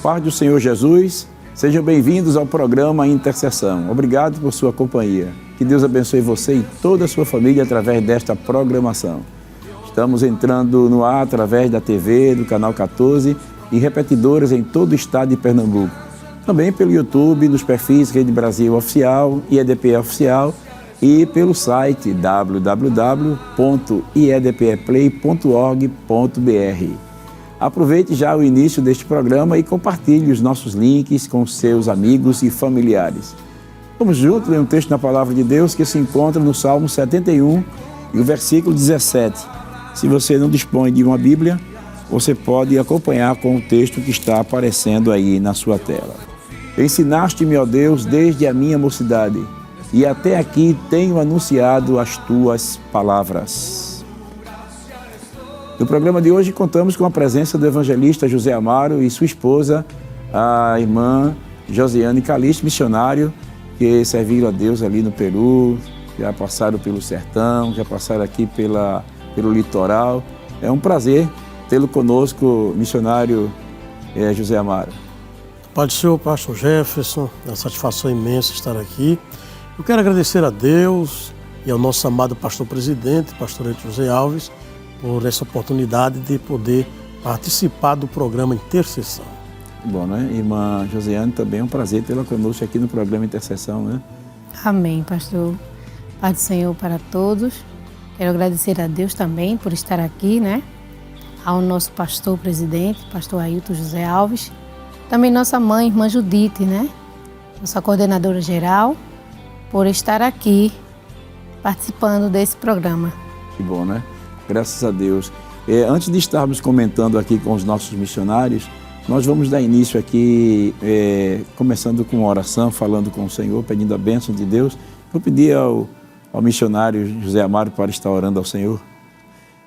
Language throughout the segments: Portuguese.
paz do Senhor Jesus, sejam bem-vindos ao programa Intercessão. Obrigado por sua companhia. Que Deus abençoe você e toda a sua família através desta programação. Estamos entrando no ar através da TV, do Canal 14 e repetidoras em todo o estado de Pernambuco. Também pelo YouTube, nos perfis Rede Brasil Oficial, IEDP Oficial e pelo site www.iedpeplay.org.br. Aproveite já o início deste programa e compartilhe os nossos links com seus amigos e familiares. Vamos juntos ler um texto na Palavra de Deus que se encontra no Salmo 71 e o versículo 17. Se você não dispõe de uma Bíblia, você pode acompanhar com o texto que está aparecendo aí na sua tela. Ensinaste-me, ó Deus, desde a minha mocidade, e até aqui tenho anunciado as tuas palavras. No programa de hoje contamos com a presença do evangelista José Amaro e sua esposa, a irmã Josiane Calixto, missionário, que serviram a Deus ali no Peru, já passaram pelo sertão, já passaram aqui pelo litoral. É um prazer tê-lo conosco, missionário José Amaro. Pai do Senhor, pastor Jefferson, é uma satisfação imensa estar aqui. Eu quero agradecer a Deus e ao nosso amado pastor presidente, pastor José Alves, por essa oportunidade de poder participar do programa Intercessão. Bom, né? Irmã Josiane, também é um prazer tê-la conosco aqui no programa Intercessão, né? Amém, pastor. Paz do Senhor para todos. Quero agradecer a Deus também por estar aqui, né? Ao nosso pastor presidente, pastor Ailton José Alves. Também nossa mãe, irmã Judite, né? Nossa coordenadora geral, por estar aqui participando desse programa. Que bom, né? Graças a Deus. Antes de estarmos comentando aqui com os nossos missionários, nós vamos dar início aqui, começando com uma oração, falando com o Senhor, pedindo a bênção de Deus. Vou pedir ao missionário José Amaro para estar orando ao Senhor.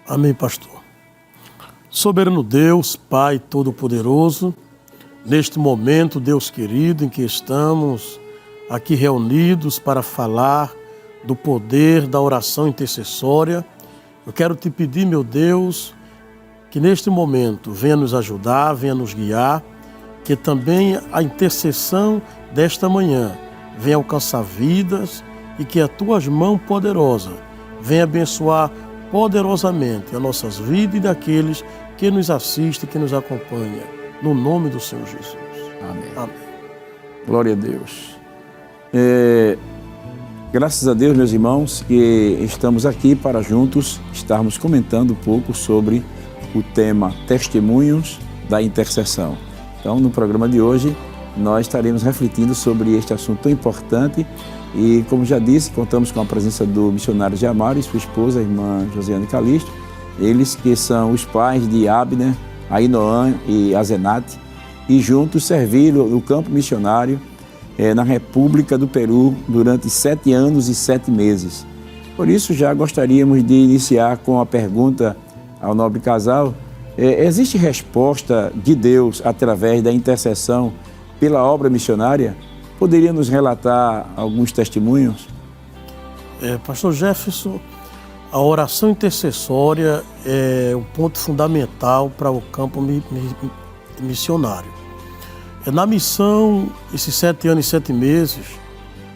Amém, pastor. Soberano Deus, Pai Todo-Poderoso, neste momento, Deus querido, em que estamos aqui reunidos para falar do poder da oração intercessória, eu quero te pedir, meu Deus, que neste momento venha nos ajudar, venha nos guiar, que também a intercessão desta manhã venha alcançar vidas e que as tuas mãos poderosas venham abençoar poderosamente as nossas vidas e daqueles que nos assistem, que nos acompanham. No nome do Senhor Jesus. Amém. Amém. Glória a Deus. Graças a Deus, meus irmãos, que estamos aqui para juntos estarmos comentando um pouco sobre o tema Testemunhos da Intercessão. Então, no programa de hoje, nós estaremos refletindo sobre este assunto tão importante e, como já disse, contamos com a presença do missionário José Amaro e sua esposa, a irmã Josiane Calixto, eles que são os pais de Abner, Ainoã e Azenate, e juntos serviram no campo missionário na República do Peru durante 7 anos e 7 meses. Por isso, já gostaríamos de iniciar com a pergunta ao nobre casal: existe resposta de Deus através da intercessão pela obra missionária? Poderia nos relatar alguns testemunhos? Pastor Jefferson, a oração intercessória é um ponto fundamental para o campo missionário. Na missão, esses 7 anos e 7 meses,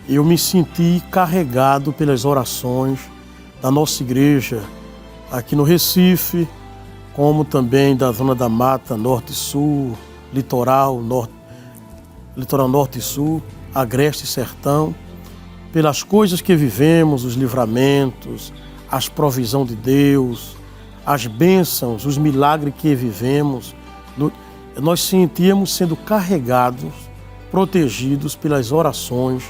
eu me senti carregado pelas orações da nossa igreja aqui no Recife, como também da Zona da Mata, Norte e Sul, Litoral Norte e Sul, Agreste e Sertão, pelas coisas que vivemos, os livramentos, as provisões de Deus, as bênçãos, os milagres que vivemos. Nós sentíamos sendo carregados, protegidos pelas orações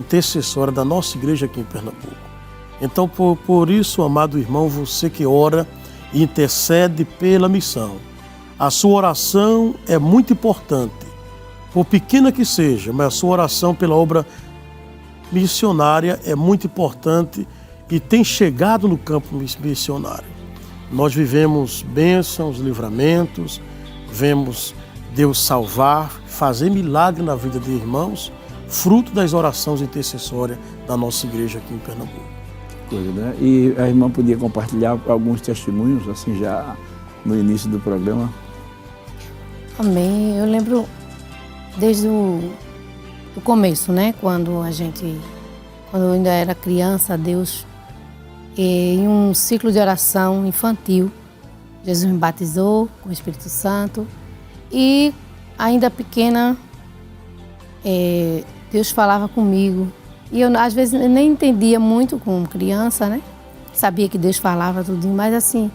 intercessórias da nossa igreja aqui em Pernambuco. Então, por isso, amado irmão, você que ora e intercede pela missão, a sua oração é muito importante, por pequena que seja, mas a sua oração pela obra missionária é muito importante e tem chegado no campo missionário. Nós vivemos bênçãos, livramentos, vemos Deus salvar, fazer milagre na vida de irmãos, fruto das orações intercessórias da nossa igreja aqui em Pernambuco. Coisa, né? E a irmã podia compartilhar alguns testemunhos, assim, já no início do programa? Amém. Eu lembro desde o começo, né? Quando eu ainda era criança, Deus, em um ciclo de oração infantil, Jesus me batizou com o Espírito Santo e ainda pequena, Deus falava comigo. E eu, às vezes, nem entendia muito como criança, né? Sabia que Deus falava tudo, mas assim,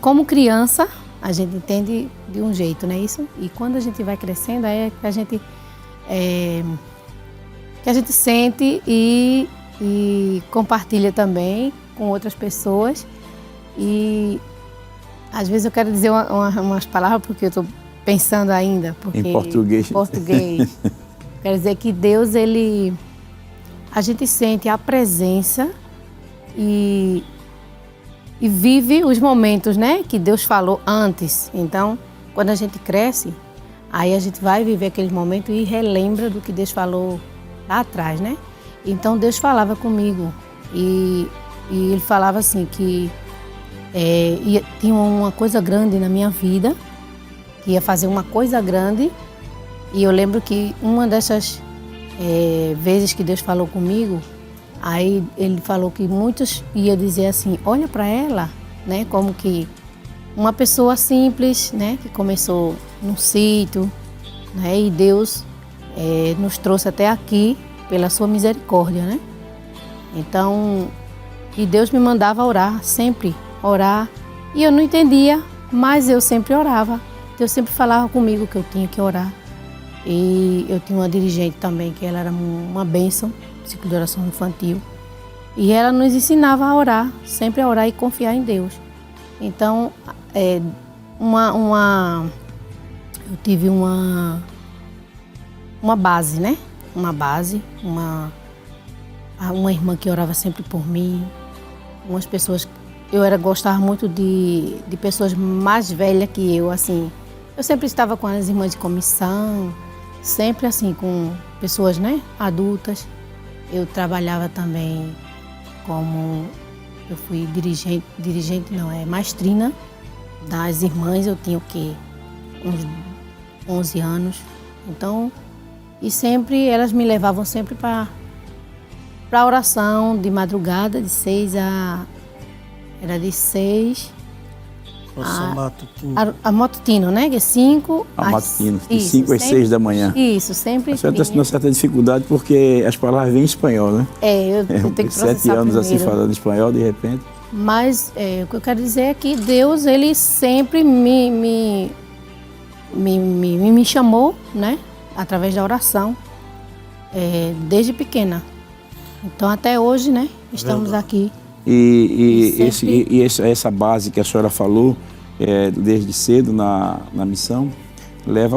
como criança, a gente entende de um jeito, não é isso? E quando a gente vai crescendo, aí é que a gente sente e compartilha também com outras pessoas. E às vezes eu quero dizer umas palavras porque eu estou pensando ainda. Em português. Quero dizer que Deus, a gente sente a presença e vive os momentos, né, que Deus falou antes. Então, quando a gente cresce, aí a gente vai viver aquele momento e relembra do que Deus falou lá atrás, né? Então, Deus falava comigo e Ele falava assim que tinha uma coisa grande na minha vida, que ia fazer uma coisa grande. E eu lembro que uma dessas vezes que Deus falou comigo, aí Ele falou que muitos iam dizer assim, olha para ela, né? Como que uma pessoa simples, né? Que começou num sítio, né? E Deus nos trouxe até aqui pela sua misericórdia, né? Então, e Deus me mandava orar, sempre orar. E eu não entendia, mas eu sempre orava. Deus sempre falava comigo que eu tinha que orar. E eu tinha uma dirigente também, que ela era uma bênção, ciclo de oração infantil. E ela nos ensinava a orar, sempre a orar e confiar em Deus. Então, eu tive uma base, né? Uma base, uma irmã que orava sempre por mim, umas pessoas. Gostava muito de pessoas mais velhas que eu, assim. Eu sempre estava com as irmãs de comissão, sempre assim, com pessoas, né, adultas. Eu trabalhava também eu fui maestrina das irmãs, eu tinha o quê? Uns 11 anos. Então, e sempre, elas me levavam sempre para a oração de madrugada, de 6 a... Era de 6... A matutino, né? Que é 5... A matutino, de 5 às 6 da manhã. Isso, sempre. A senhora está tendo uma certa dificuldade porque as palavras vêm em espanhol, né? Eu tenho que processar 7 anos primeiro. assim falando espanhol, de repente. Mas o que eu quero dizer é que Deus, Ele sempre me chamou, né? Através da oração, desde pequena. Então, até hoje, né? Estamos aqui. Essa base que a senhora falou, desde cedo na missão, levou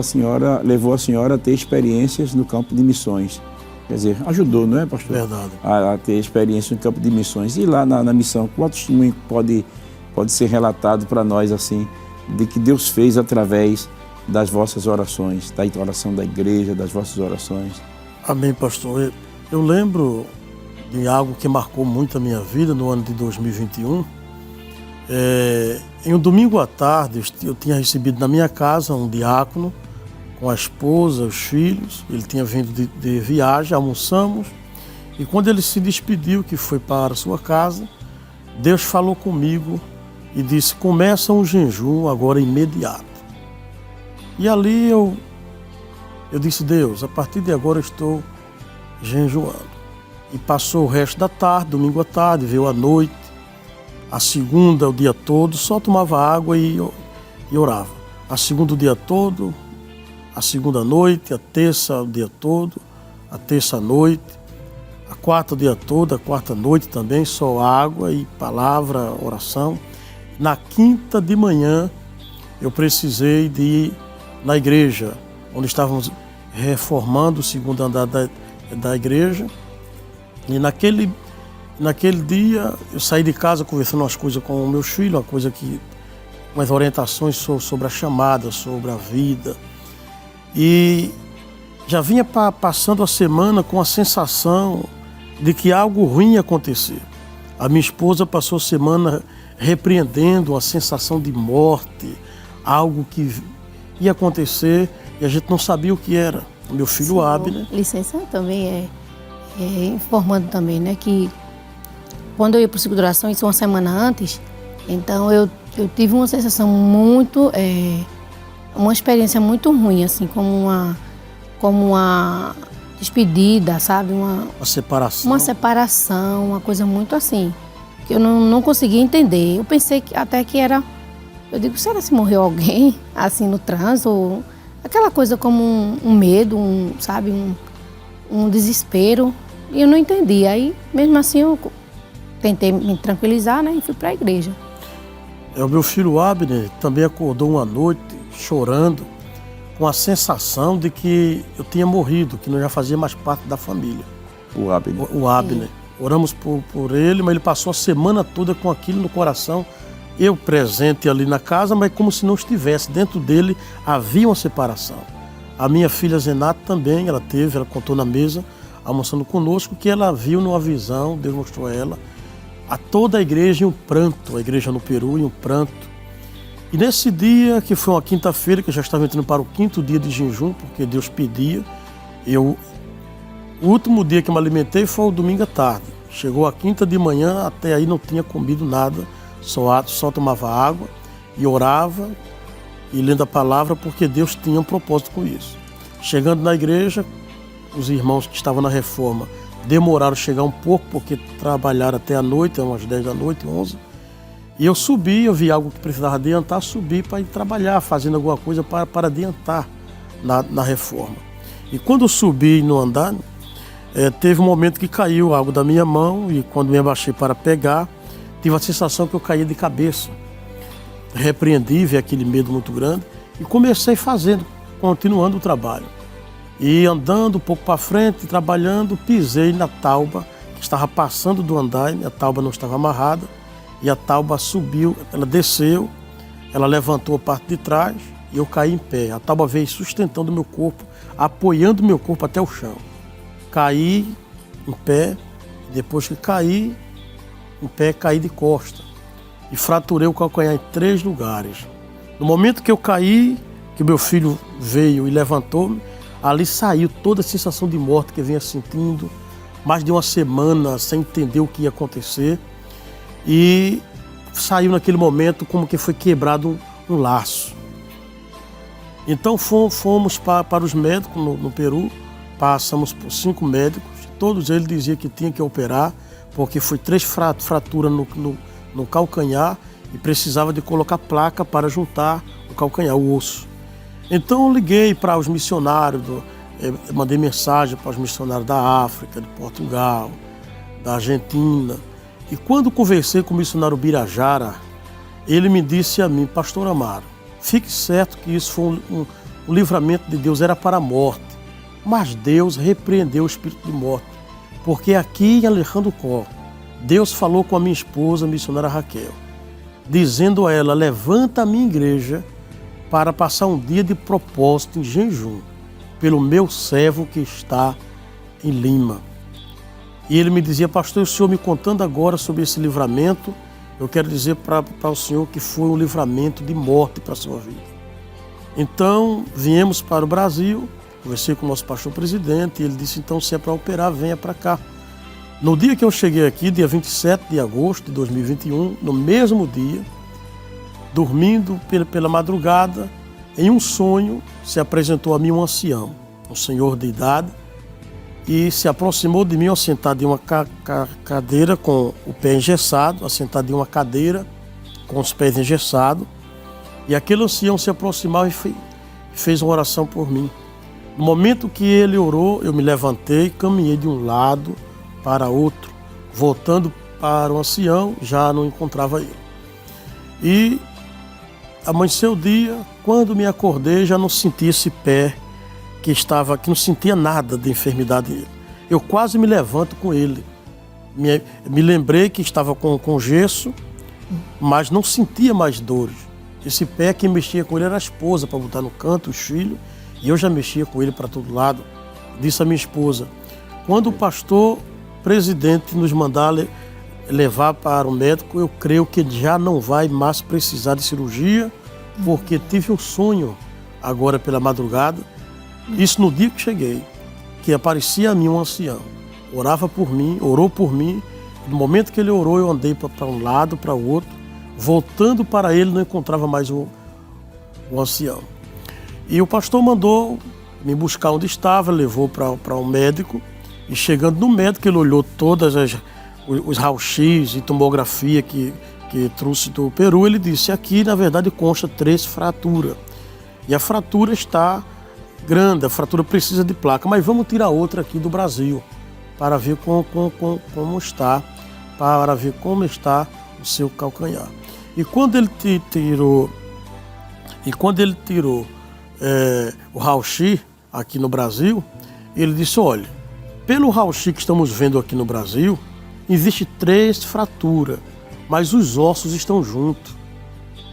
a senhora a ter experiências no campo de missões. Quer dizer, ajudou, não é, pastor? Verdade. A ter experiência no campo de missões. E lá na missão, qual testemunho pode ser relatado para nós, assim, de que Deus fez através das vossas orações, da oração da igreja, das vossas orações? Amém, pastor. Eu lembro de algo que marcou muito a minha vida no ano de 2021. Em um domingo à tarde, eu tinha recebido na minha casa um diácono com a esposa, os filhos. Ele tinha vindo de viagem, almoçamos, e quando ele se despediu, que foi para a sua casa, Deus falou comigo e disse, começa um jejum agora imediato. E ali eu disse, Deus, a partir de agora eu estou jejuando. E passou o resto da tarde, domingo à tarde, veio a noite, a segunda o dia todo, só tomava água e orava. A segunda o dia todo, a segunda noite, a terça o dia todo, a terça noite, a quarta o dia todo, a quarta noite também, só água e palavra, oração. Na quinta de manhã eu precisei de ir na igreja, onde estávamos reformando o segundo andar da igreja. E naquele dia eu saí de casa conversando umas coisas com meus filhos, umas orientações sobre a chamada, sobre a vida. E já vinha passando a semana com a sensação de que algo ruim ia acontecer. A minha esposa passou a semana repreendendo a sensação de morte, algo que ia acontecer. e a gente não sabia o que era. O meu filho Abner. Licença também informando também, né, que quando eu ia para o ciclo de oração, isso uma semana antes, então eu tive uma sensação muito, uma experiência muito ruim, assim, como uma despedida, sabe? Uma separação. Uma separação, uma coisa muito assim, que eu não conseguia entender. Eu pensei que até que era, eu digo, será se morreu alguém, assim, no trânsito? Ou aquela coisa como um medo, sabe? Um desespero. E eu não entendi. Aí, mesmo assim, eu tentei me tranquilizar, né? E fui para a igreja. O meu filho Abner também acordou uma noite chorando, com a sensação de que eu tinha morrido, que não já fazia mais parte da família. O Abner. O Abner. Oramos por ele, mas ele passou a semana toda com aquilo no coração. Eu presente ali na casa, mas como se não estivesse. Dentro dele havia uma separação. A minha filha Zenata também, ela contou na mesa, almoçando conosco, que ela viu numa visão, Deus mostrou a ela, a toda a igreja em um pranto, a igreja no Peru em um pranto. E nesse dia, que foi uma quinta-feira, que eu já estava entrando para o 5º dia de jejum, porque Deus pedia, o último dia que eu me alimentei foi o domingo à tarde. Chegou a quinta de manhã, até aí não tinha comido nada, só tomava água e orava e lendo a palavra, porque Deus tinha um propósito com isso. Chegando na igreja, os irmãos que estavam na reforma demoraram a chegar um pouco, porque trabalharam até a noite, umas 10 da noite, 11. E eu subi, eu vi algo que precisava adiantar, subi para ir trabalhar, fazendo alguma coisa para adiantar na reforma. E quando eu subi no andar, teve um momento que caiu algo da minha mão, e quando me abaixei para pegar, tive a sensação que eu caía de cabeça. Repreendi, vi aquele medo muito grande, e comecei continuando o trabalho. E andando um pouco para frente, trabalhando, pisei na tauba, que estava passando do andaime, a tauba não estava amarrada, e a tauba subiu, ela desceu, ela levantou a parte de trás e eu caí em pé. A tauba veio sustentando o meu corpo, apoiando o meu corpo até o chão. Caí em pé, depois que caí em pé, caí de costa e fraturei o calcanhar em 3 lugares. No momento que eu caí, que meu filho veio e levantou-me, ali saiu toda a sensação de morte que eu vinha sentindo, mais de uma semana sem entender o que ia acontecer. E saiu naquele momento como que foi quebrado um laço. Então fomos para os médicos no Peru, passamos por 5 médicos, todos eles diziam que tinha que operar, porque foi 3 fraturas no calcanhar e precisava de colocar placa para juntar o calcanhar, o osso. Então eu liguei para os missionários, mandei mensagem para os missionários da África, de Portugal, da Argentina. E quando conversei com o missionário Birajara, ele me disse a mim: pastor Amaro, fique certo que isso foi um livramento de Deus, era para a morte. Mas Deus repreendeu o espírito de morte. Porque aqui em Alejandro Có, Deus falou com a minha esposa, a missionária Raquel, dizendo a ela: levanta a minha igreja para passar um dia de propósito em jejum, pelo meu servo que está em Lima. E ele me dizia: pastor, o senhor me contando agora sobre esse livramento, eu quero dizer para o senhor que foi um livramento de morte para a sua vida. Então, viemos para o Brasil, conversei com o nosso pastor presidente, e ele disse: então, se é para operar, venha para cá. No dia que eu cheguei aqui, dia 27 de agosto de 2021, no mesmo dia, dormindo pela madrugada, em um sonho, se apresentou a mim um ancião, um senhor de idade, e se aproximou de mim, assentado em uma cadeira com o pé engessado, assentado em uma cadeira com os pés engessados. E aquele ancião se aproximava e fez uma oração por mim. No momento que ele orou, eu me levantei, caminhei de um lado para outro, voltando para o ancião, já não encontrava ele. E amanheceu o dia, quando me acordei, já não sentia esse pé que não sentia nada de enfermidade dele. Eu quase me levanto com ele. Me lembrei que estava com gesso, mas não sentia mais dores. Esse pé que mexia com ele era a esposa, para botar no canto, os filhos, e eu já mexia com ele para todo lado. Disse a minha esposa: quando o pastor presidente nos mandar levar para o médico, eu creio que ele já não vai mais precisar de cirurgia, porque tive um sonho agora pela madrugada. Isso no dia que cheguei, que aparecia a mim um ancião. Orava por mim, orou por mim. No momento que ele orou, eu andei para um lado, para o outro. Voltando para ele, não encontrava mais o ancião. E o pastor mandou me buscar onde estava, levou para um médico. E chegando no médico, ele olhou todas os raio-x e tomografia que trouxe do Peru. Ele disse, aqui na verdade consta 3 fraturas. E a fratura está grande, a fratura precisa de placa. Mas vamos tirar outra aqui do Brasil, para ver como está, para ver como está o seu calcanhar. E quando ele tirou o raio-x aqui no Brasil, ele disse, olha, pelo raio-x que estamos vendo aqui no Brasil, existe 3 fraturas, mas os ossos estão juntos.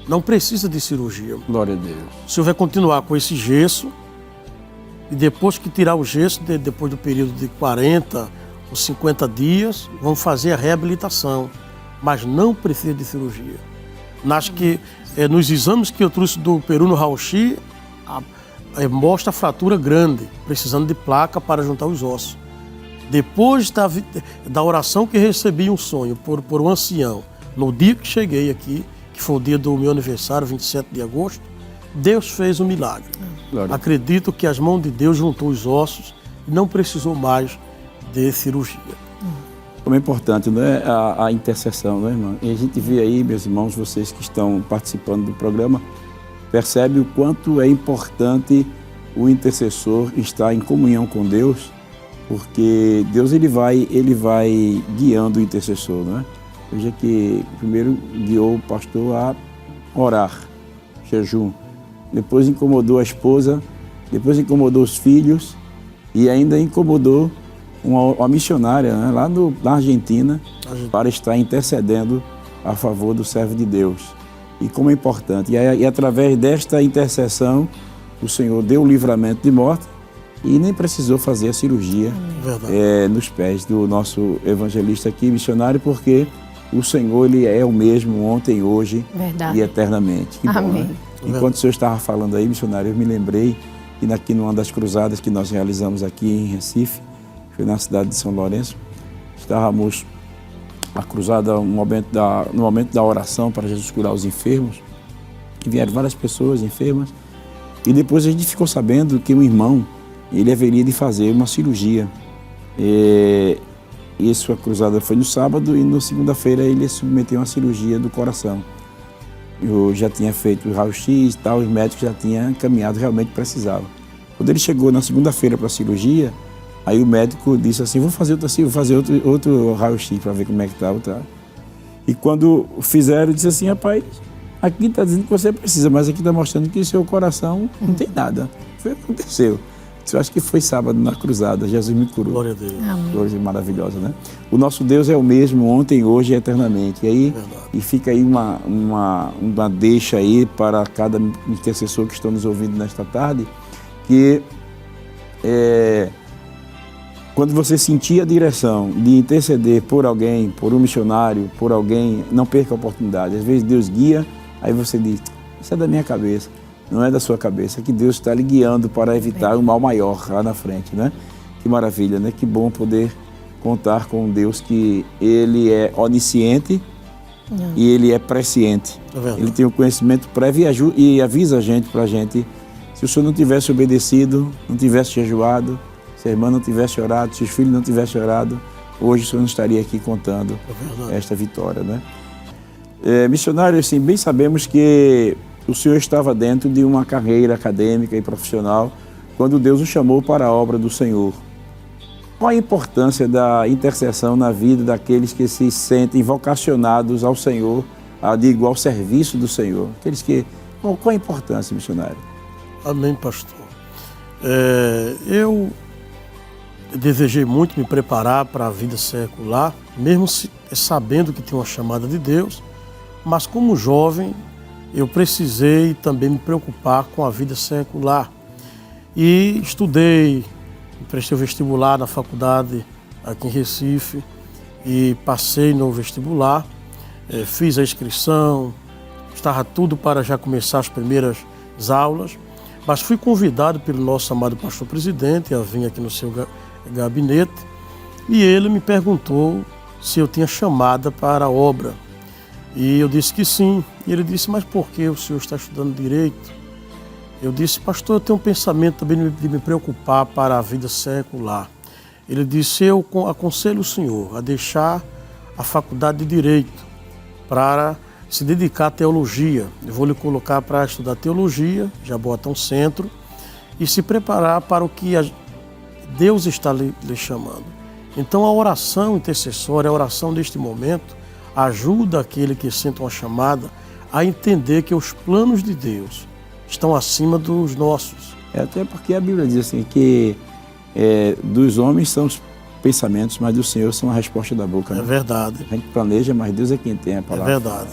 Não precisa de cirurgia. Glória a Deus. O senhor vai continuar com esse gesso, e depois que tirar o gesso, depois do período de 40 ou 50 dias, vão fazer a reabilitação, mas não precisa de cirurgia. Nos exames que eu trouxe do Peru no raio-x, mostra a fratura grande, precisando de placa para juntar os ossos. Depois da oração que recebi um sonho por um ancião, no dia que cheguei aqui, que foi o dia do meu aniversário, 27 de agosto, Deus fez um milagre. Glória. Acredito que as mãos de Deus juntou os ossos e não precisou mais de cirurgia. Como é importante, né, a intercessão, né, irmão? E a gente vê aí, meus irmãos, vocês que estão participando do programa, percebe o quanto é importante o intercessor estar em comunhão com Deus, porque Deus ele vai guiando o intercessor, né? Veja que primeiro guiou o pastor a orar, jejum, depois incomodou a esposa, depois incomodou os filhos e ainda incomodou uma missionária, né, lá na Argentina, para estar intercedendo a favor do servo de Deus. E como é importante. E através desta intercessão, o Senhor deu o livramento de morte e nem precisou fazer a cirurgia nos pés do nosso evangelista aqui, missionário, porque o Senhor ele é o mesmo ontem, hoje e eternamente. Que Amém. bom, né? Enquanto o senhor estava falando aí, missionário, eu me lembrei que aqui numa das cruzadas que nós realizamos aqui em Recife, foi na cidade de São Lourenço, estávamos a cruzada no momento da oração para Jesus curar os enfermos, que vieram várias pessoas enfermas, e depois a gente ficou sabendo que um irmão, ele haveria de fazer uma cirurgia. Isso, a cruzada foi no sábado e na segunda-feira ele submeteu uma cirurgia do coração. Eu já tinha feito o raio-x e tal, os médicos já tinham encaminhado, realmente precisava. Quando ele chegou na segunda-feira para a cirurgia, aí o médico disse assim, vou fazer outro raio-x para ver como é que está. E quando fizeram, disse assim, rapaz, aqui está dizendo que você precisa, mas aqui está mostrando que o seu coração não tem nada. Foi o que aconteceu. Eu acho que foi sábado na cruzada, Jesus me curou. Glória a Deus. Glória maravilhosa, né? O nosso Deus é o mesmo ontem, hoje e eternamente. E aí, e fica aí uma deixa aí para cada intercessor que estão nos ouvindo nesta tarde, que quando você sentir a direção de interceder por alguém, por um missionário, por alguém, não perca a oportunidade. Às vezes Deus guia, aí você diz, isso é da minha cabeça. Não é da sua cabeça, é que Deus está lhe guiando para evitar um mal maior lá na frente, né? Que maravilha, né? Que bom poder contar com um Deus que Ele é onisciente e Ele é presciente. Ele tem o conhecimento prévio e avisa a gente, para a gente, se o senhor não tivesse obedecido, não tivesse jejuado, se a irmã não tivesse orado, se os filhos não tivessem orado, hoje o senhor não estaria aqui contando esta vitória, né? Missionário, assim, bem sabemos que o senhor estava dentro de uma carreira acadêmica e profissional quando Deus o chamou para a obra do Senhor. Qual a importância da intercessão na vida daqueles que se sentem vocacionados ao Senhor, ao serviço do Senhor? Qual a importância, missionário? Amém, pastor. Eu desejei muito me preparar para a vida secular, mesmo sabendo que tinha uma chamada de Deus, mas como jovem, eu precisei também me preocupar com a vida secular. E estudei, prestei o vestibular na faculdade aqui em Recife e passei no vestibular, fiz a inscrição, estava tudo para já começar as primeiras aulas, Mas fui convidado pelo nosso amado pastor presidente a vir aqui no seu gabinete e ele me perguntou se eu tinha chamada para a obra. E eu disse que sim. E ele disse, mas por que o senhor está estudando direito? Eu disse, pastor, eu tenho um pensamento também de me preocupar para a vida secular. Ele disse, eu aconselho o senhor a deixar a faculdade de Direito para se dedicar à teologia. Eu vou lhe colocar para estudar teologia, Jaboatão Centro, e se preparar para o que Deus está lhe chamando. Então a oração intercessória, a oração deste momento, ajuda aquele que sente uma chamada a entender que os planos de Deus estão acima dos nossos. Até porque a Bíblia diz assim que dos homens são os pensamentos, mas do Senhor são a resposta da boca. Né? É verdade. A gente planeja, mas Deus é quem tem a palavra. É verdade.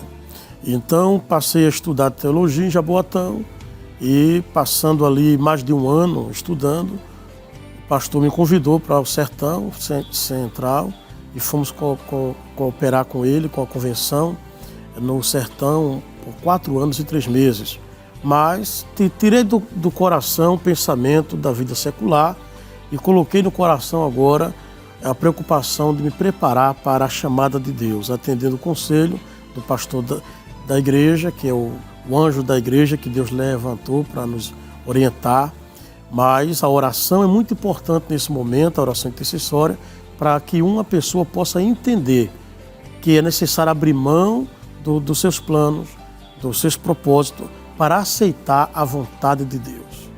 Então passei a estudar teologia em Jaboatão e passando ali mais de um ano estudando, o pastor me convidou para o Sertão Central e fomos cooperar com ele, com a convenção, no Sertão por 4 anos e 3 meses. Mas tirei do coração o pensamento da vida secular e coloquei no coração agora a preocupação de me preparar para a chamada de Deus, atendendo o conselho do pastor da igreja, que é o anjo da igreja que Deus levantou para nos orientar. Mas a oração é muito importante nesse momento, a oração intercessória, para que uma pessoa possa entender que é necessário abrir mão dos seus planos, dos seus propósitos, para aceitar a vontade de Deus.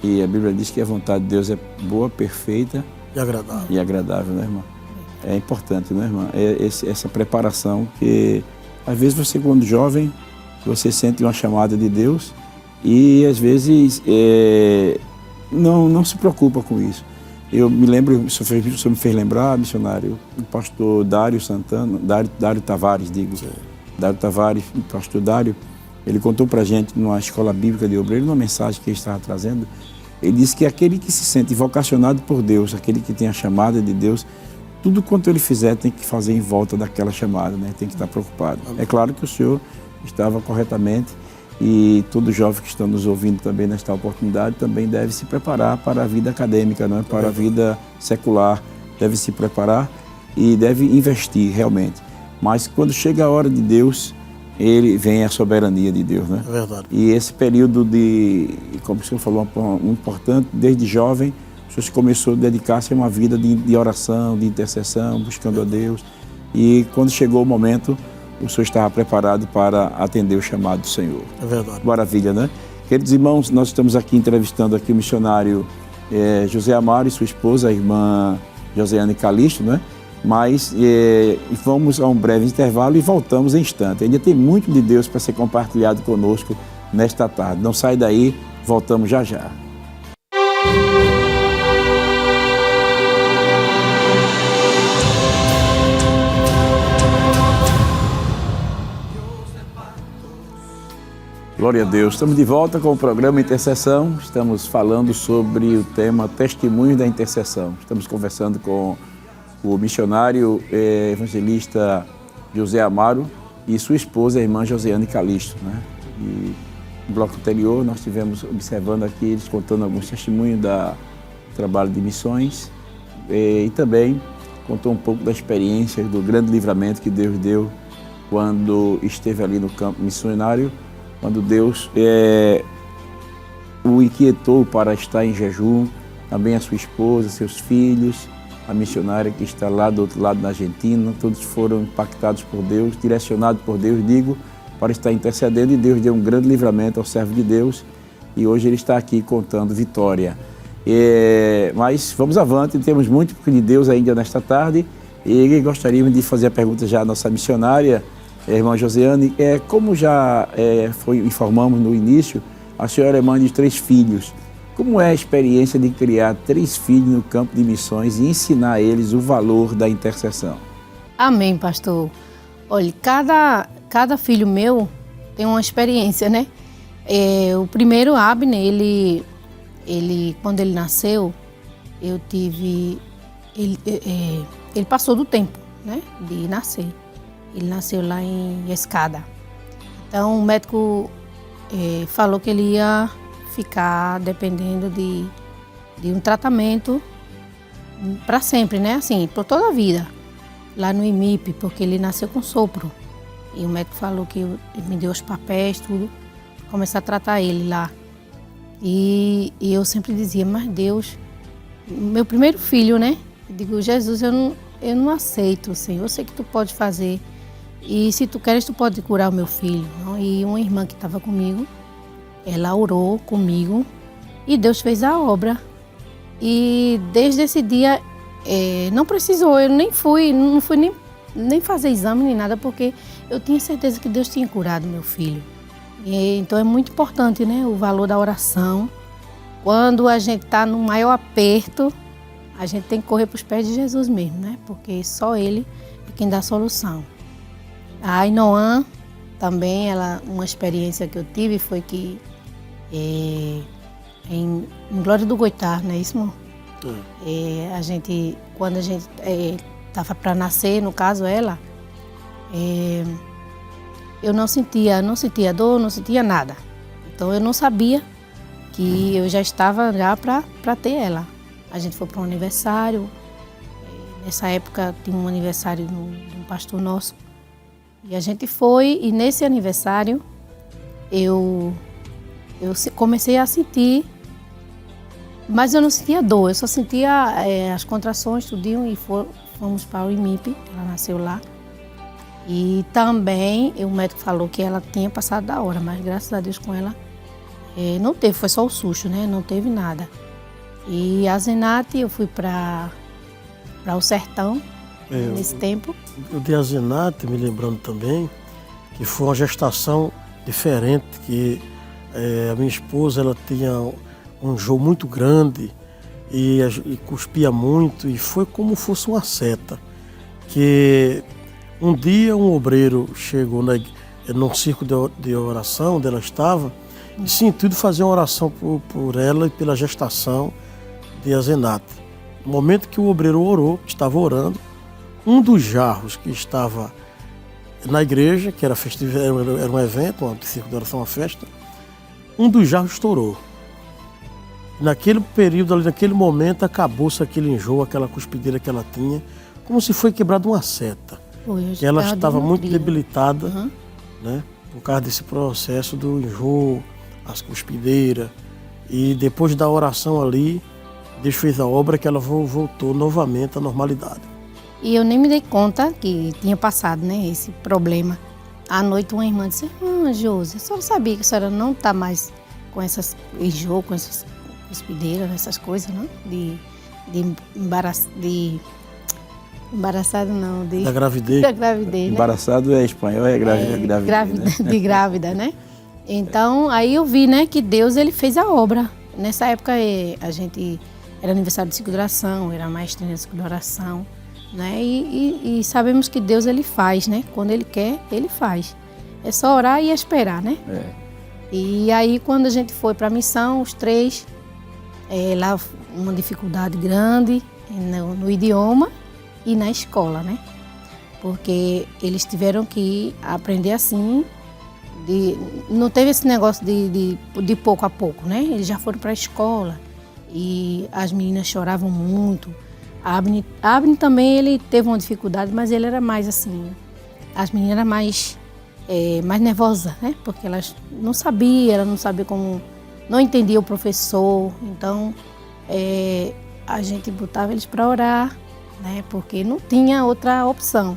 E a Bíblia diz que a vontade de Deus é boa, perfeita e agradável, né, irmã? É importante, né, irmã? Essa preparação que, às vezes, você, quando jovem, você sente uma chamada de Deus e, às vezes, não se preocupa com isso. Eu me lembro, o senhor me fez lembrar, missionário, o pastor Dário Santana, Dário Tavares, Dário Tavares, o pastor Dário, ele contou pra gente numa escola bíblica de Obreiro, numa mensagem que ele estava trazendo, ele disse que aquele que se sente vocacionado por Deus, aquele que tem a chamada de Deus, tudo quanto ele fizer tem que fazer em volta daquela chamada, né? Tem que estar preocupado. É claro que o senhor estava corretamente e todo jovem que está nos ouvindo também nesta oportunidade também deve se preparar para a vida acadêmica, não é? Para a vida secular, deve se preparar e deve investir realmente. Mas quando chega a hora de Deus, ele vem a soberania de Deus, né? É verdade. E esse período como o senhor falou, muito importante, desde jovem, o senhor começou a dedicar-se a uma vida de oração, de intercessão, buscando a Deus. E quando chegou o momento, o senhor estava preparado para atender o chamado do Senhor. É verdade. Maravilha, né? Queridos irmãos, nós estamos aqui entrevistando aqui o missionário José Amaro e sua esposa, a irmã Josiane Calixto, né? Mas vamos a um breve intervalo e voltamos em instante. Ainda tem muito de Deus para ser compartilhado conosco nesta tarde. Não sai daí, voltamos já já. Glória a Deus. Estamos de volta com o programa Intercessão. Estamos falando sobre o tema Testemunhos da Intercessão. Estamos conversando com o missionário evangelista José Amaro e sua esposa, a irmã Josiane Calixto, né? E no bloco anterior nós estivemos observando aqui, eles contando alguns testemunhos do trabalho de missões e também contou um pouco da experiência do grande livramento que Deus deu quando esteve ali no campo missionário, quando Deus o inquietou para estar em jejum, também a sua esposa, seus filhos, a missionária que está lá do outro lado na Argentina, todos foram impactados por Deus, direcionados por Deus, para estar intercedendo, e Deus deu um grande livramento ao servo de Deus e hoje ele está aqui contando vitória. Mas vamos avante, temos muito de Deus ainda nesta tarde e gostaríamos de fazer a pergunta já à nossa missionária, irmã Josiane, como já informamos no início, a senhora é mãe de 3 filhos. Como é a experiência de criar 3 filhos no campo de missões e ensinar a eles o valor da intercessão? Amém, pastor. Olha, cada filho meu tem uma experiência, né? O primeiro, Abner, ele quando ele nasceu, ele passou do tempo, né, de nascer. Ele nasceu lá em Escada. Então o médico falou que ele ia ficar dependendo de um tratamento para sempre, né? Assim, por toda a vida. Lá no IMIP, porque ele nasceu com sopro. E o médico falou que ele me deu os papéis, tudo, começar a tratar ele lá. E eu sempre dizia, mas Deus, meu primeiro filho, né? Eu digo, Jesus, eu não aceito, Senhor, eu sei que tu pode fazer. E se tu queres, tu pode curar o meu filho. Não? E uma irmã que estava comigo, ela orou comigo e Deus fez a obra. E desde esse dia, não precisou, eu não fui nem fazer exame nem nada, porque eu tinha certeza que Deus tinha curado meu filho. Então é muito importante, né, o valor da oração. Quando a gente está no maior aperto, a gente tem que correr para os pés de Jesus mesmo, né? Porque só Ele é quem dá a solução. A Ainoã também, uma experiência que eu tive foi que em Glória do Goitá, não é isso, amor? Quando a gente estava para nascer, no caso ela, eu não sentia dor, não sentia nada. Então eu não sabia que eu já estava para ter ela. A gente foi para um aniversário, nessa época tinha um aniversário de um pastor nosso, e a gente foi, e nesse aniversário eu comecei a sentir, mas eu não sentia dor, eu só sentia as contrações, tudinho, e fomos para o IMIP, ela nasceu lá. E também o médico falou que ela tinha passado da hora, mas graças a Deus com ela não teve, foi só o susto, né? Não teve nada. E a Zenate, eu fui para o sertão nesse tempo. Eu dei a Zenate, me lembrando também, que foi uma gestação diferente, que a minha esposa ela tinha um enjoo muito grande e cuspia muito, e foi como fosse uma seta. Que um dia um obreiro chegou num círculo de oração onde ela estava e sentiu de fazer uma oração por ela e pela gestação de Azenate. No momento que o obreiro orou, estava orando, um dos jarros que estava na igreja, que era um evento, um círculo de oração, uma festa, um dos jarros estourou. Naquele período, ali, naquele momento, acabou-se aquele enjoo, aquela cuspideira que ela tinha, como se foi quebrada uma seta. Ela estava muito debilitada, né, por causa desse processo do enjoo, as cuspideiras. E depois da oração ali, Deus fez a obra que ela voltou novamente à normalidade. E eu nem me dei conta que tinha passado, né, esse problema. À noite uma irmã disse, Josi, a senhora sabia que a senhora não está mais com essas enjoo, com essas cuspideiras, essas coisas, não? Embaraçado não, da gravidez. Da gravidez, né? Embaraçado é espanhol, é gravidez. De grávida, né? Então, aí eu vi, né, que Deus, ele fez a obra. Nessa época, a gente era aniversário de ciclo de oração, era maestrinha de ciclo de oração, né? E sabemos que Deus, ele faz, né? Quando ele quer, ele faz. É só orar e esperar, né? E aí, quando a gente foi para a missão, os três, lá uma dificuldade grande no idioma e na escola, né? Porque eles tiveram que aprender assim, não teve esse negócio de pouco a pouco, né? Eles já foram para a escola e as meninas choravam muito. A Abner também, ele teve uma dificuldade, mas ele era mais assim, as meninas eram mais nervosas, né? Porque elas não sabiam como, não entendia o professor, então a gente botava eles para orar, né? Porque não tinha outra opção,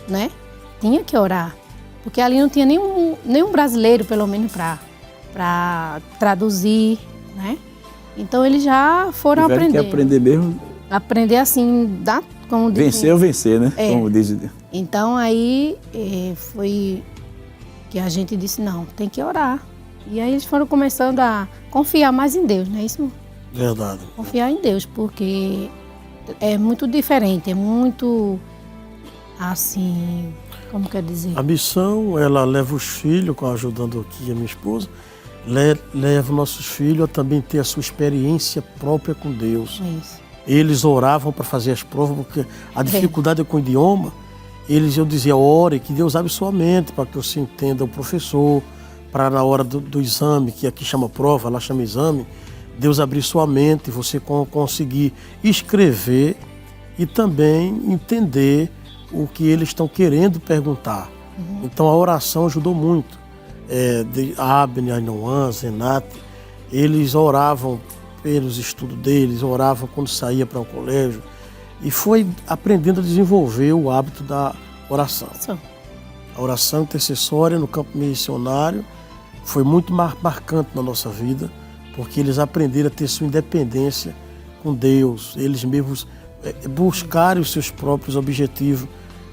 né? Tinha que orar, porque ali não tinha nenhum brasileiro, pelo menos, para traduzir, né? Então eles já foram aprender. Que aprender mesmo. Aprender assim, como diz. Vencer ou vencer, né? Como diz. Então aí foi que a gente disse, não, tem que orar. E aí eles foram começando a confiar mais em Deus, não é isso? Verdade. Confiar em Deus, porque é muito diferente, é muito assim, como quer dizer? A missão, ela leva os filhos, ajudando aqui a minha esposa, leva nossos filhos a também ter a sua experiência própria com Deus. Isso. Eles oravam para fazer as provas, porque a dificuldade com o idioma, eu dizia, ore, que Deus abre sua mente para que você entenda o professor, para na hora do exame, que aqui chama prova, lá chama exame, Deus abrir sua mente, você conseguir escrever e também entender o que eles estão querendo perguntar. Então a oração ajudou muito. De Abner, Ainoan, Zenate, eles oravam pelos estudos deles, oravam quando saía para o colégio e foi aprendendo a desenvolver o hábito da oração. A oração intercessória no campo missionário foi muito marcante na nossa vida, porque eles aprenderam a ter sua independência com Deus, eles mesmos buscarem os seus próprios objetivos,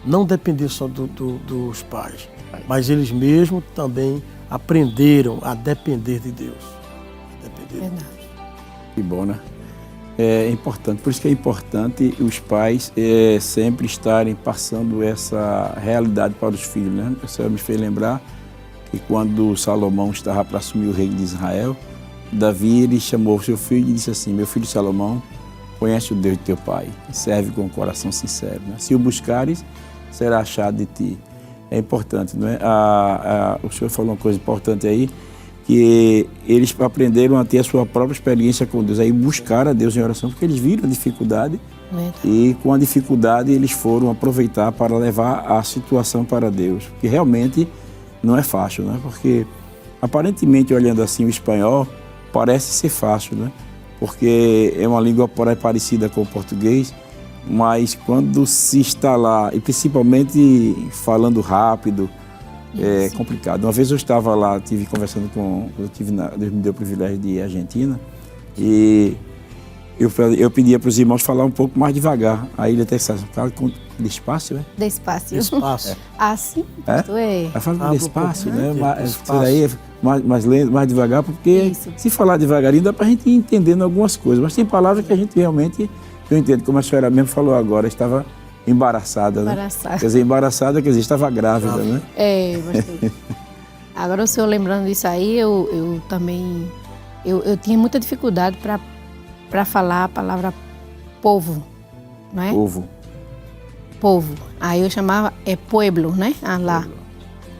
não depender só dos pais, mas eles mesmos também aprenderam a depender de Deus. Verdade. Que bom, né? É importante, por isso que é importante os pais sempre estarem passando essa realidade para os filhos, né? Você me fez lembrar que quando Salomão estava para assumir o reino de Israel, Davi ele chamou o seu filho e disse assim: meu filho Salomão, conhece o Deus de teu pai, serve com o coração sincero, né? Se o buscares, será achado de ti. É importante, não é? O senhor falou uma coisa importante aí, que eles aprenderam a ter a sua própria experiência com Deus, aí buscar a Deus em oração, porque eles viram a dificuldade e com a dificuldade eles foram aproveitar para levar a situação para Deus, porque realmente não é fácil, né? Porque aparentemente olhando assim o espanhol parece ser fácil, né? Porque é uma língua parecida com o português, mas quando se está lá, e principalmente falando rápido, é complicado. Uma vez eu estava lá, estive conversando com... Deus me deu o privilégio de ir à Argentina e eu pedia para os irmãos falar um pouco mais devagar. Aí ele até disse, fala com despacio, né? Despacio. Despacio. Assim, pastor, Aí fala despacio, né? Despacio. Mais lento, mais devagar, porque se falar devagarinho dá para a gente ir entendendo algumas coisas, mas tem palavras que a gente realmente... Eu entendo, como a senhora mesmo falou agora, estava embaraçada, né? Embaraçada. Quer dizer, estava grávida, né? Pastor. Agora o senhor lembrando disso aí, eu também... Eu tinha muita dificuldade para falar a palavra povo, não é? Povo. Aí eu chamava pueblo, né? Lá.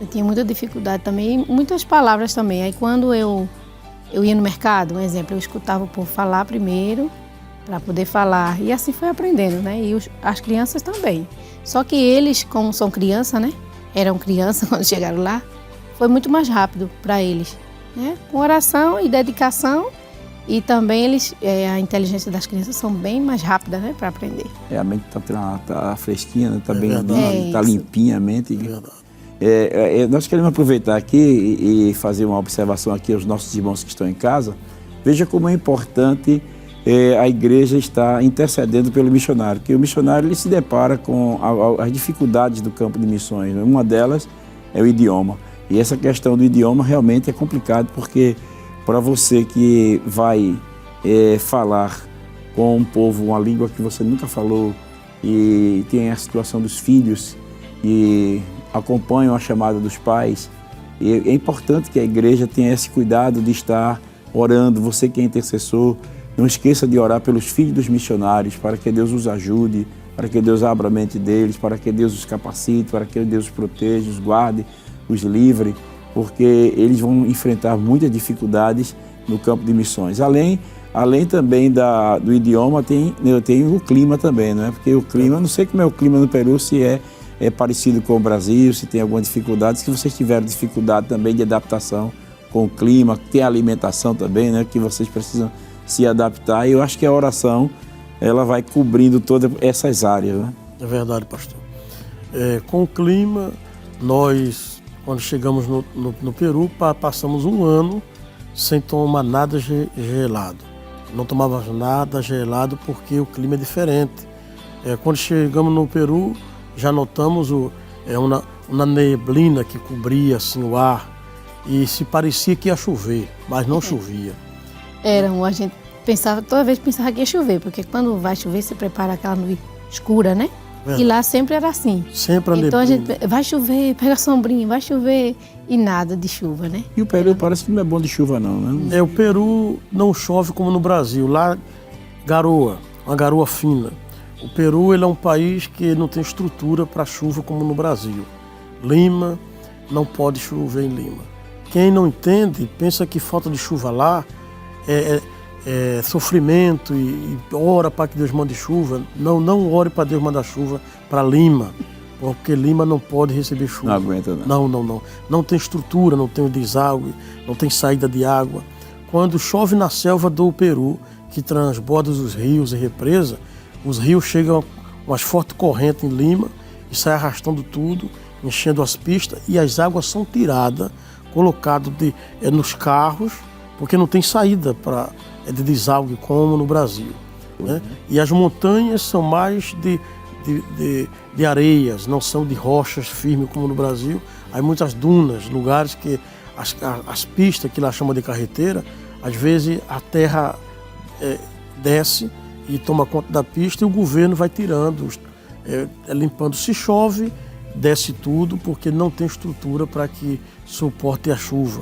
Eu tinha muita dificuldade também, muitas palavras também. Aí quando eu ia no mercado, um exemplo, eu escutava o povo falar primeiro, para poder falar. E assim foi aprendendo, né? E as crianças também. Só que eles, como são crianças, né? Eram crianças quando chegaram lá, foi muito mais rápido para eles, né? Com oração e dedicação. E também a inteligência das crianças são bem mais rápidas, né? Para aprender. A mente tá fresquinha, né? Tá bem limpa, tá limpinha a mente. Nós queremos aproveitar aqui e fazer uma observação aqui aos nossos irmãos que estão em casa. Veja como é importante a igreja está intercedendo pelo missionário, porque o missionário ele se depara com as dificuldades do campo de missões, né? Uma delas é o idioma, e essa questão do idioma realmente é complicado, porque para você que vai falar com um povo uma língua que você nunca falou, e tem a situação dos filhos que acompanham a chamada dos pais, é importante que a igreja tenha esse cuidado de estar orando. Você que é intercessor, não esqueça de orar pelos filhos dos missionários, para que Deus os ajude, para que Deus abra a mente deles, para que Deus os capacite, para que Deus os proteja, os guarde, os livre, porque eles vão enfrentar muitas dificuldades no campo de missões. Além também do idioma, tem o clima também, né? Porque o clima, eu não sei como é o clima no Peru, se é parecido com o Brasil, se tem alguma dificuldade, se vocês tiveram dificuldade também de adaptação com o clima, tem a alimentação também, né? Que vocês precisam se adaptar, e eu acho que a oração ela vai cobrindo todas essas áreas, né? É verdade, pastor. Com o clima, nós, quando chegamos no Peru, passamos um ano sem tomar nada gelado. Não tomávamos nada gelado porque o clima é diferente. Quando chegamos no Peru, já notamos uma neblina que cobria assim, o ar, e se parecia que ia chover, mas não chovia. A gente toda vez pensava que ia chover, porque quando vai chover, você prepara aquela nuvem escura, né? E lá sempre era assim. Sempre a então a gente, vai chover, pega a sombrinha, vai chover, e nada de chuva, né? E o Peru parece que não é bom de chuva não, né? O Peru não chove como no Brasil, lá garoa, uma garoa fina. O Peru ele é um país que não tem estrutura para chuva como no Brasil. Lima, não pode chover em Lima. Quem não entende pensa que falta de chuva lá é sofrimento e ora para que Deus mande chuva. Não ore para Deus mandar chuva para Lima, porque Lima não pode receber chuva. Não aguenta, não. Não. Não tem estrutura, não tem o deságue, não tem saída de água. Quando chove na selva do Peru, que transborda os rios e represa, os rios chegam com umas fortes correntes em Lima e saem arrastando tudo, enchendo as pistas, e as águas são tiradas, colocadas nos carros, porque não tem saída de deságue como no Brasil. Né? E as montanhas são mais de areias, não são de rochas firmes como no Brasil. Há muitas dunas, lugares que as pistas, que lá chama de carreteira, às vezes a terra desce e toma conta da pista e o governo vai tirando, limpando. Se chove, desce tudo, porque não tem estrutura para que suporte a chuva.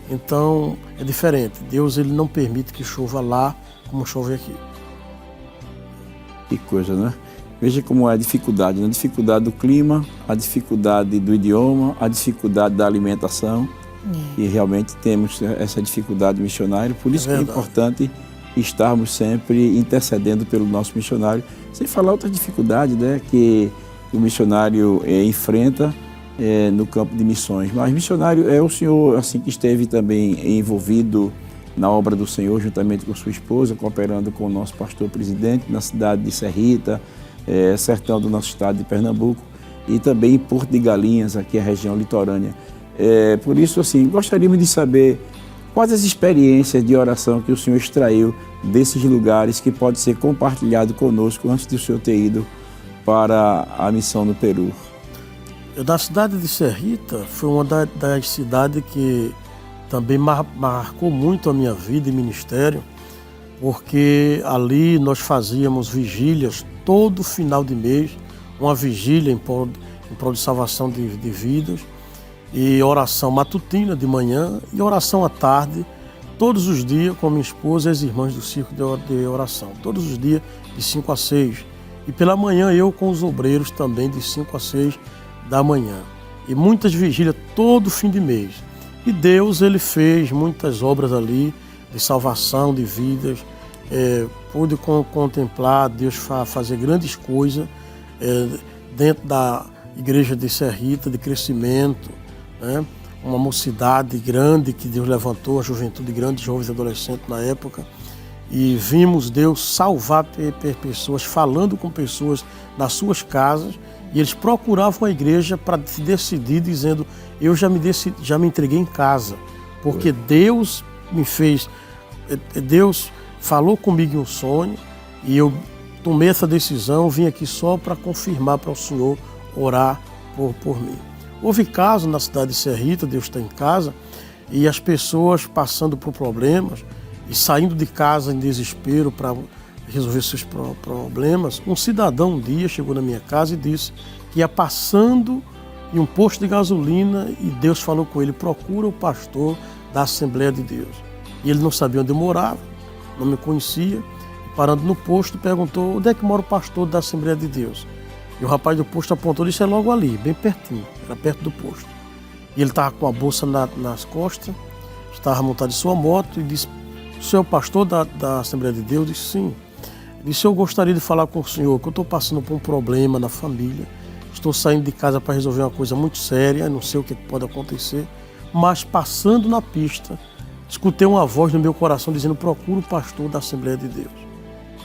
Então é diferente. Deus, ele não permite que chova lá como chove aqui. Que coisa, né? Veja como é a dificuldade, né? A dificuldade do clima, a dificuldade do idioma, a dificuldade da alimentação. E realmente temos essa dificuldade missionária. Por isso que é importante estarmos sempre intercedendo pelo nosso missionário. Sem falar outra dificuldade, né, que o missionário enfrenta no campo de missões. Mas missionário é o senhor assim que esteve também envolvido na obra do Senhor, juntamente com sua esposa, cooperando com o nosso pastor presidente na cidade de Serrita, sertão do nosso estado de Pernambuco, e também em Porto de Galinhas, aqui a região litorânea. Por isso, assim, gostaríamos de saber quais as experiências de oração que o senhor extraiu desses lugares que pode ser compartilhado conosco antes do senhor ter ido para a missão no Peru. Da cidade de Serrita, foi uma das cidades que também marcou muito a minha vida e ministério, porque ali nós fazíamos vigílias todo final de mês, uma vigília em prol de salvação de vidas, e oração matutina de manhã e oração à tarde, todos os dias com minha esposa e as irmãs do círculo de oração, todos os dias de 5 a 6. E pela manhã eu com os obreiros também de 5 a 6 da manhã. E muitas vigílias todo fim de mês. E Deus, ele fez muitas obras ali de salvação de vidas. Pude contemplar Deus fazer grandes coisas dentro da igreja de Serrita, de crescimento, né? Uma mocidade grande que Deus levantou, a juventude grande, jovens e adolescentes na época. E vimos Deus salvar pessoas, falando com pessoas nas suas casas, e eles procuravam a igreja para se decidir, dizendo: eu já me entreguei em casa, porque Deus me fez, Deus falou comigo em um sonho, e eu tomei essa decisão, vim aqui só para confirmar para o Senhor orar por mim. Houve casos na cidade de Serrita, Deus está em casa, e as pessoas passando por problemas e saindo de casa em desespero para resolver seus problemas. Um cidadão um dia chegou na minha casa e disse que ia passando em um posto de gasolina e Deus falou com ele: procura o pastor da Assembleia de Deus. E ele não sabia onde eu morava, não me conhecia. Parando no posto, perguntou: onde é que mora o pastor da Assembleia de Deus? E o rapaz do posto apontou: isso é logo ali, bem pertinho, era perto do posto. E ele estava com a bolsa nas costas, estava montado em sua moto e disse: o senhor é o pastor da Assembleia de Deus? Eu disse: sim. Ele disse: eu gostaria de falar com o senhor, que eu estou passando por um problema na família, estou saindo de casa para resolver uma coisa muito séria, não sei o que pode acontecer, mas passando na pista, escutei uma voz no meu coração dizendo: procura o pastor da Assembleia de Deus.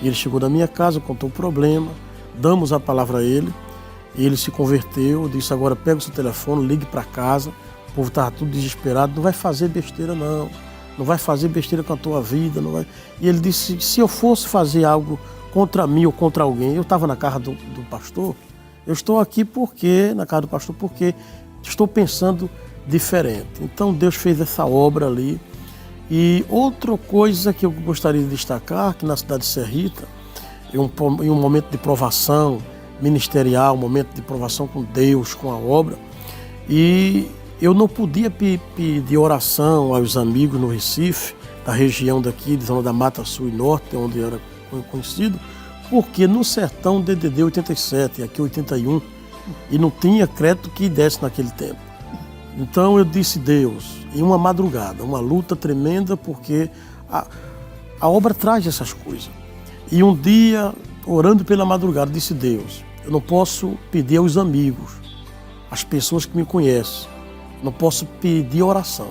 E ele chegou na minha casa, contou o problema, damos a palavra a ele, e ele se converteu, disse: agora pega o seu telefone, ligue para casa, o povo estava tudo desesperado, não vai fazer besteira não vai fazer besteira com a tua vida, não vai. E ele disse: se eu fosse fazer algo contra mim ou contra alguém, eu estava na casa do pastor, eu estou aqui na casa do pastor, porque estou pensando diferente. Então Deus fez essa obra ali. E outra coisa que eu gostaria de destacar, que na cidade de Serrita, em um momento de provação ministerial, um momento de provação com Deus, com a obra, e eu não podia pedir oração aos amigos no Recife, da região daqui, de zona da Mata Sul e Norte, onde eu era conhecido, porque no sertão DDD 87, aqui 81, e não tinha crédito que desse naquele tempo. Então eu disse, Deus, em uma madrugada, uma luta tremenda, porque a obra traz essas coisas. E um dia, orando pela madrugada, disse, Deus, eu não posso pedir aos amigos, às pessoas que me conhecem, não posso pedir oração,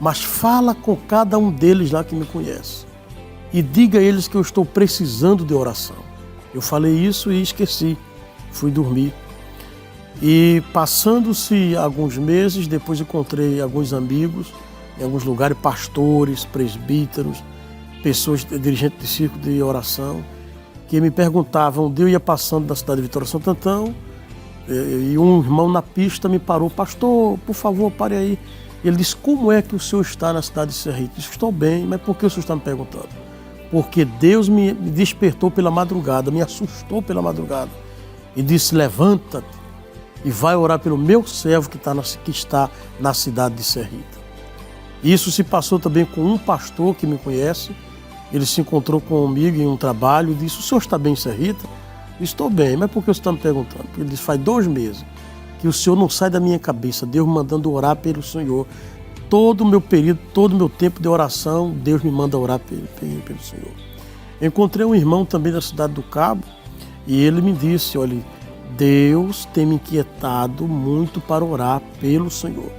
mas fala com cada um deles lá que me conhece e diga a eles que eu estou precisando de oração. Eu falei isso e esqueci, fui dormir. E passando-se alguns meses, depois encontrei alguns amigos, em alguns lugares, pastores, presbíteros, pessoas, dirigentes de círculo de oração, que me perguntavam, eu ia passando da cidade de Vitória Santo Antão, e um irmão na pista me parou, pastor, por favor, pare aí. Ele disse, como é que o senhor está na cidade de Serrita? Eu disse, estou bem, mas por que o senhor está me perguntando? Porque Deus me despertou pela madrugada, me assustou pela madrugada, e disse, levanta-te e vai orar pelo meu servo que está na cidade de Serrita. Isso se passou também com um pastor que me conhece. Ele se encontrou comigo em um trabalho e disse, o senhor está bem em Serrita? Eu disse, estou bem, mas por que você está me perguntando? Ele disse, faz 2 meses que o senhor não sai da minha cabeça, Deus me mandando orar pelo senhor. Todo o meu período, todo o meu tempo de oração, Deus me manda orar pelo senhor. Eu encontrei um irmão também da cidade do Cabo e ele me disse, olha, Deus tem me inquietado muito para orar pelo Senhor.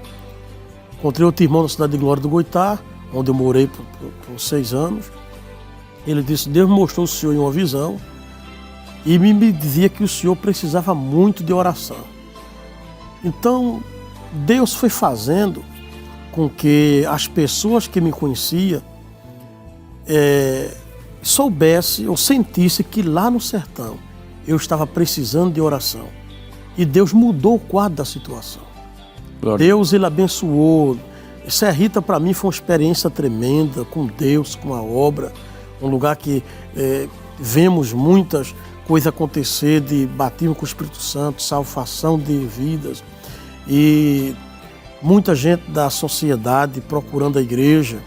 Encontrei outro irmão na cidade de Glória do Goitá, onde eu morei por 6 anos. Ele disse, Deus me mostrou o Senhor em uma visão e me dizia que o Senhor precisava muito de oração. Então, Deus foi fazendo com que as pessoas que me conheciam soubessem ou sentissem que lá no sertão eu estava precisando de oração. E Deus mudou o quadro da situação. Glória. Deus, Ele abençoou. Serrita, para mim, foi uma experiência tremenda com Deus, com a obra. Um lugar que vemos muitas coisas acontecer, de batismo com o Espírito Santo, salvação de vidas. E muita gente da sociedade procurando a igreja,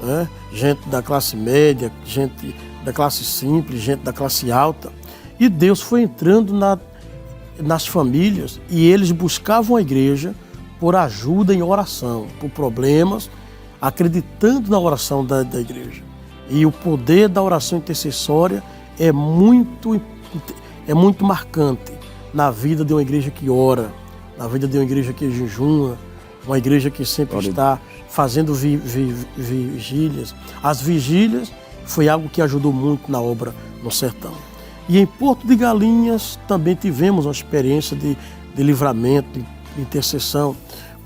né? Gente da classe média, gente da classe simples, gente da classe alta. E Deus foi entrando nas famílias e eles buscavam a igreja por ajuda em oração, por problemas, acreditando na oração da igreja. E o poder da oração intercessória é muito marcante na vida de uma igreja que ora, na vida de uma igreja que jejuma, uma igreja que sempre está fazendo vigílias. As vigílias foi algo que ajudou muito na obra no sertão. E em Porto de Galinhas também tivemos uma experiência de livramento, de intercessão.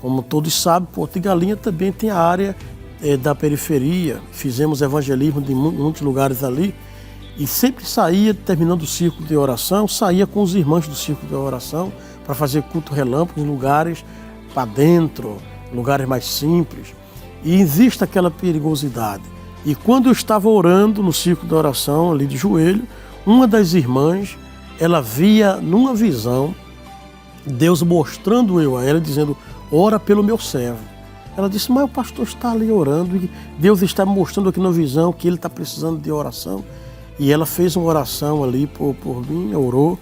Como todos sabem, Porto de Galinhas também tem a área da periferia. Fizemos evangelismo em muitos lugares ali. E sempre saía, terminando o círculo de oração, saía com os irmãos do círculo de oração para fazer culto relâmpago em lugares para dentro, lugares mais simples. E existe aquela perigosidade. E quando eu estava orando no círculo de oração, ali de joelho, uma das irmãs, ela via numa visão, Deus mostrando eu a ela, dizendo, ora pelo meu servo. Ela disse, mas o pastor está ali orando e Deus está me mostrando aqui na visão que ele está precisando de oração. E ela fez uma oração ali por mim, orou.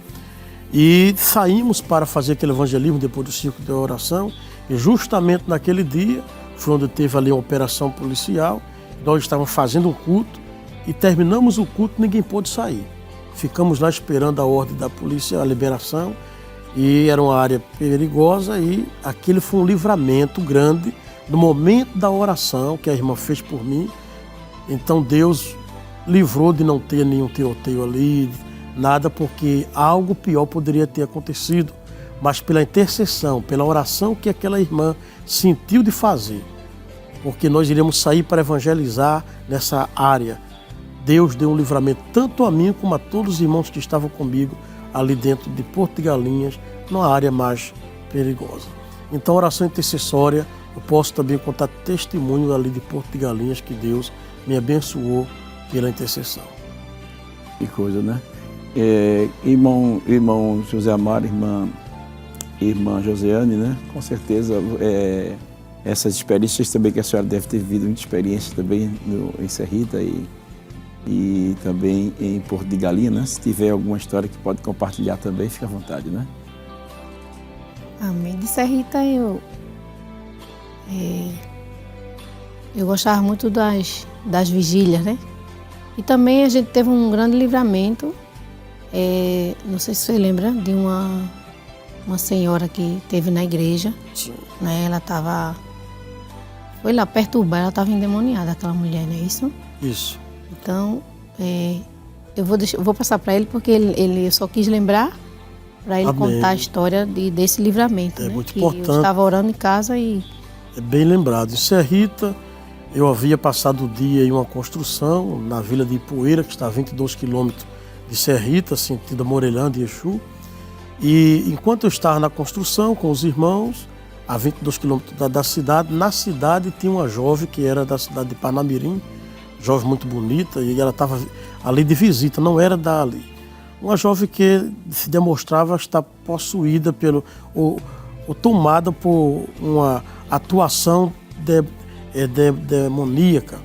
E saímos para fazer aquele evangelismo depois do círculo de oração. E justamente naquele dia, foi onde teve ali uma operação policial. Nós estávamos fazendo um culto e terminamos o culto, ninguém pôde sair. Ficamos lá esperando a ordem da polícia, a liberação, e era uma área perigosa e aquele foi um livramento grande no momento da oração que a irmã fez por mim. Então Deus livrou de não ter nenhum tiroteio ali, nada, porque algo pior poderia ter acontecido, mas pela intercessão, pela oração que aquela irmã sentiu de fazer, porque nós iríamos sair para evangelizar nessa área. Deus deu um livramento tanto a mim como a todos os irmãos que estavam comigo ali dentro de Porto de Galinhas, numa área mais perigosa. Então, oração intercessória, eu posso também contar testemunho ali de Porto de Galinhas que Deus me abençoou pela intercessão. Que coisa, né? Irmão José Amaro, irmã Josiane, né? Com certeza, essas experiências também que a senhora deve ter vivido, muita experiência também em Serrita e também em Porto de Galinhas, né? Se tiver alguma história que pode compartilhar também, fica à vontade, né? Amém. De Serrita eu Eu gostava muito das vigílias, né? E também a gente teve um grande livramento. Não sei se você lembra de uma senhora que teve na igreja. Sim. Né? Ela foi lá perturbar, ela estava endemoniada, aquela mulher, não é isso? Isso. Então, eu vou passar para ele porque eu só quis lembrar para ele Amém. contar a história desse livramento. É né? muito que importante. Eu estava orando em casa e... É bem lembrado. Em Serrita, eu havia passado o dia em uma construção na vila de Ipueira, que está a 22 quilômetros de Serrita, sentido Morelândia e Exu. E enquanto eu estava na construção com os irmãos, a 22 quilômetros da cidade, na cidade tinha uma jovem que era da cidade de Parnamirim, jovem muito bonita, e ela estava ali de visita, não era dali. Uma jovem que se demonstrava estar possuída ou tomada por uma atuação demoníaca.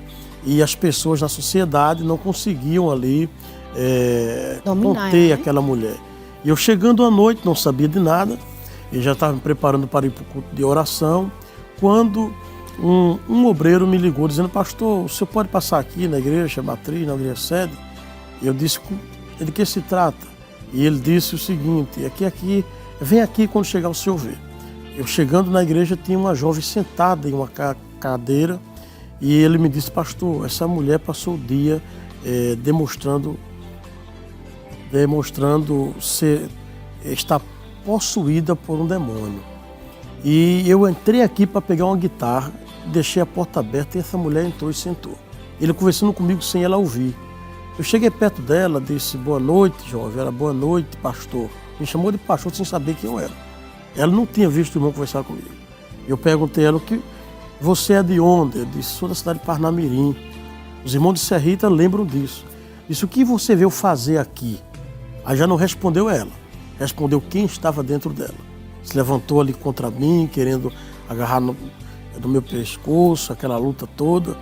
E as pessoas na sociedade não conseguiam ali conter aquela mulher. E eu chegando à noite, não sabia de nada, e já estava me preparando para ir para o culto de oração, quando um obreiro me ligou dizendo: pastor, o senhor pode passar aqui na igreja matriz, na igreja sede? E eu disse: de que se trata? E ele disse o seguinte: vem aqui quando chegar o senhor ver. Eu chegando na igreja tinha uma jovem sentada em uma cadeira, e ele me disse: pastor, essa mulher passou o dia demonstrando estar possuída por um demônio. E eu entrei aqui para pegar uma guitarra, deixei a porta aberta e essa mulher entrou e sentou. Ele conversando comigo sem ela ouvir. Eu cheguei perto dela, disse: boa noite, jovem. Ela: boa noite, pastor. Me chamou de pastor sem saber quem eu era. Ela não tinha visto o irmão conversar comigo. Eu perguntei a ela: você é de onde? Eu disse: sou da cidade de Parnamirim. Os irmãos de Serrita lembram disso. Disse: o que você veio fazer aqui? Aí já não respondeu ela. Respondeu quem estava dentro dela. Se levantou ali contra mim, querendo agarrar no meu pescoço, aquela luta toda.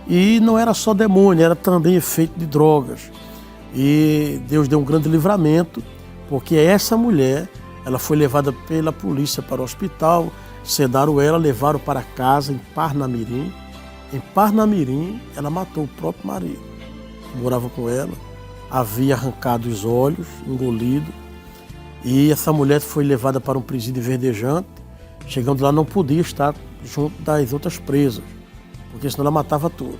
E não era só demônio, era também efeito de drogas. E Deus deu um grande livramento, porque essa mulher, ela foi levada pela polícia para o hospital, sedaram ela, levaram para casa em Parnamirim. Em Parnamirim, ela matou o próprio marido, que morava com ela, havia arrancado os olhos, engolido. E essa mulher foi levada para um presídio verdejante. Chegando lá, não podia estar junto das outras presas, porque senão ela matava todos.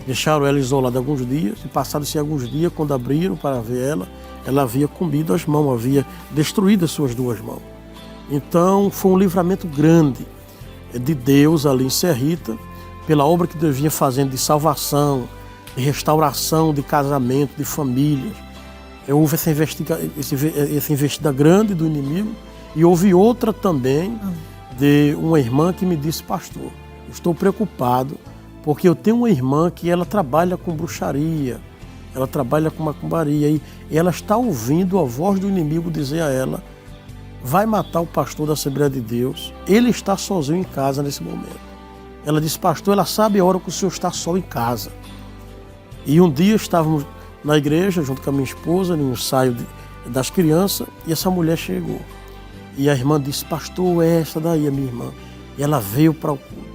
Deixaram ela isolada alguns dias, e passados alguns dias, quando abriram para ver ela havia comido as mãos, havia destruído as suas duas mãos. Então foi um livramento grande de Deus ali em Serrita, pela obra que Deus vinha fazendo de salvação, de restauração, de casamento, de famílias. Houve essa investida grande do inimigo, e houve outra também de uma irmã que me disse: pastor, eu estou preocupado porque eu tenho uma irmã que ela trabalha com bruxaria, ela trabalha com macumbaria, e ela está ouvindo a voz do inimigo dizer a ela: vai matar o pastor da Assembleia de Deus, ele está sozinho em casa nesse momento. Ela disse: pastor, ela sabe a hora que o senhor está só em casa. E um dia estávamos na igreja, junto com a minha esposa, no ensaio das crianças, e essa mulher chegou. E a irmã disse: pastor, é essa daí, a minha irmã. E ela veio para o culto.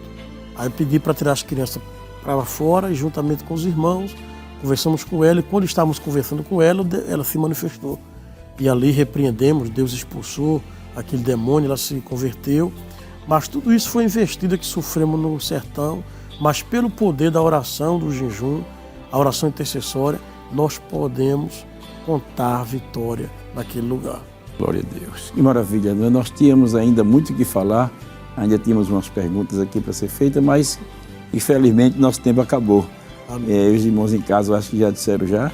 Aí eu pedi para tirar as crianças para fora, e juntamente com os irmãos, conversamos com ela, e quando estávamos conversando com ela, ela se manifestou. E ali repreendemos, Deus expulsou aquele demônio, ela se converteu. Mas tudo isso foi investida que sofremos no sertão, mas pelo poder da oração, do jejum, a oração intercessória, nós podemos contar a vitória naquele lugar. Glória a Deus. Que maravilha, né? Nós tínhamos ainda muito o que falar, ainda tínhamos umas perguntas aqui para ser feitas, mas infelizmente nosso tempo acabou. Os irmãos em casa eu acho que já disseram já.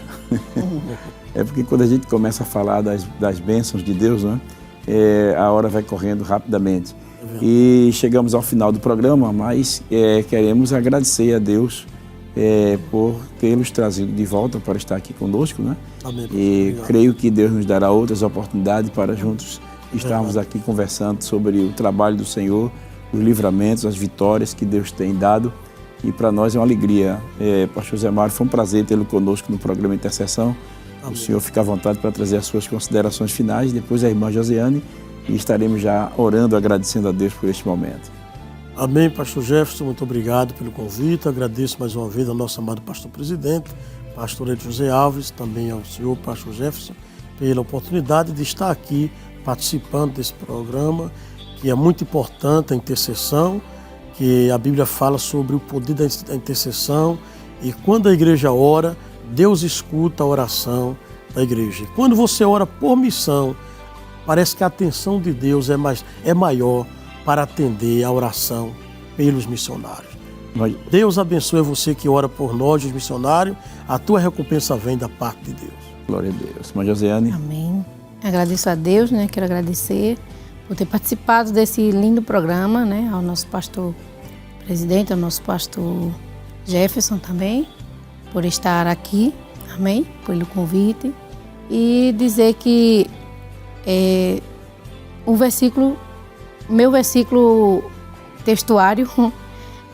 É porque quando a gente começa a falar das bênçãos de Deus, né? A hora vai correndo rapidamente. E chegamos ao final do programa, mas queremos agradecer a Deus por tê-los trazido de volta para estar aqui conosco, né? Amém. E creio que Deus nos dará outras oportunidades para juntos estarmos aqui conversando sobre o trabalho do Senhor, os livramentos, as vitórias que Deus tem dado. E para nós é uma alegria. Pastor Zé Mário, foi um prazer tê-lo conosco no programa Intercessão. Amém. O senhor fica à vontade para trazer as suas considerações finais, depois a irmã Josiane, e estaremos já orando, agradecendo a Deus por este momento. Amém, pastor Jefferson, muito obrigado pelo convite. Agradeço mais uma vez ao nosso amado pastor presidente, pastor Ailton José Alves, também ao senhor pastor Jefferson, pela oportunidade de estar aqui participando desse programa, que é muito importante, a intercessão, que a Bíblia fala sobre o poder da intercessão, e quando a igreja ora, Deus escuta a oração da igreja. Quando você ora por missão, parece que a atenção de Deus é maior para atender a oração pelos missionários. Deus abençoe você que ora por nós, os missionários. A tua recompensa vem da parte de Deus. Glória a Deus. Irmã Josiane. Amém. Agradeço a Deus, né? Quero agradecer por ter participado desse lindo programa, né? Ao nosso pastor presidente, ao nosso pastor Jefferson também, por estar aqui. Amém. Pelo convite. E dizer que meu versículo textuário